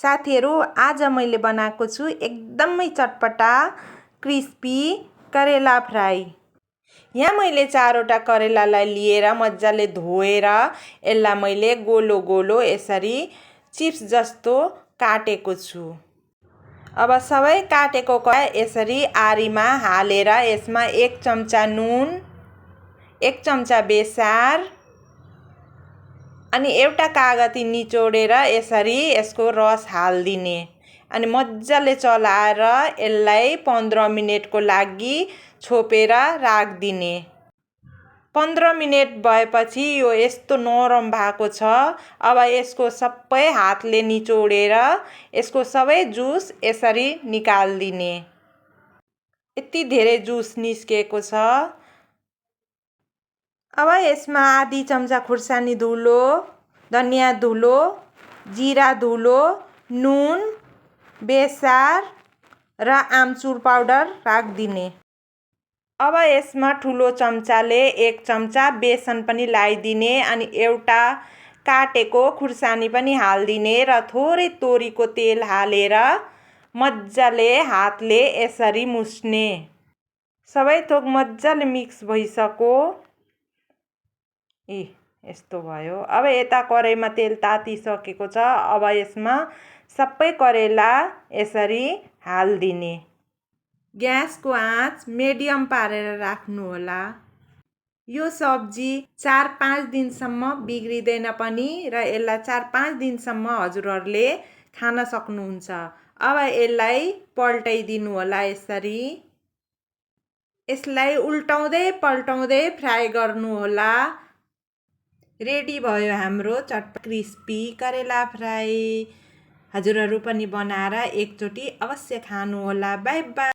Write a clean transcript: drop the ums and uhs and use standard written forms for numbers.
साथीहरू, आज मैले बनाएको छु एकदमै चटपटा क्रिस्पी करेला फ्राई। यहाँ मैले 4वटा करेलालाई लिएर मजाले धोएर यसलाई मैले गोलो गोलो यसरी चिप्स जस्तो काटेको छु। अब सबै काटेको यसरी आरीमा हालेर यसमा 1 चम्चा नुन, 1 चम्चा बेसार अनि एउटा कागती निचोडेर यसरी यसको रस हाल्दिने अनि मजाले चलाएर यसलाई 15 मिनेटको लागि छोपेर राख्दिने। 15 मिनेट भएपछि यो यस्तो नरम भएको छ। अब यसको सबै हातले निचोडेर यसको सबै जुस यसरी निकाल्दिने। यति धेरै जुस निस्केको छ। अब यसमा आधी चम्चा खुर्सानी धुलो, धनिया धुलो, जिरा धुलो, नुन, बेसार र आमचुर पाउडर राखिदिने। अब यसमा ठुलो चम्चाले 1 चम्चा बेसन पनि लगाइदिने अनि एउटा काटेको खुर्सानी पनि हाल्दिने र थोरै तोरीको तेल हालेर मजाले हातले यसरी मुस्ने। सबै थोक मजाले मिक्स भइसक्यो। यस्तो भयो। अब यता कराईमा तेल तातिसकेको छ। अब यसमा सबै करेला यसरी हाल्दिने। ग्यासको आँच मिडियम पारेर राख्नु होला। यो सब्जी 4-5 दिनसम्म बिग्रिँदैन पनि र यसलाई 4-5 दिनसम्म हजुरहरूले खान सक्नुहुन्छ। अब यसलाई पल्टाइदिनु होला यसरी। यसलाई उल्टाउँदै पल्टाउँदै फ्राई गर्नु होला। रेडी भयो हाम्रो चटपट क्रिस्पी करेला फ्राई। हजुरहरू पनि बनाएर एकचोटि अवश्य खानु होला। Bye bye.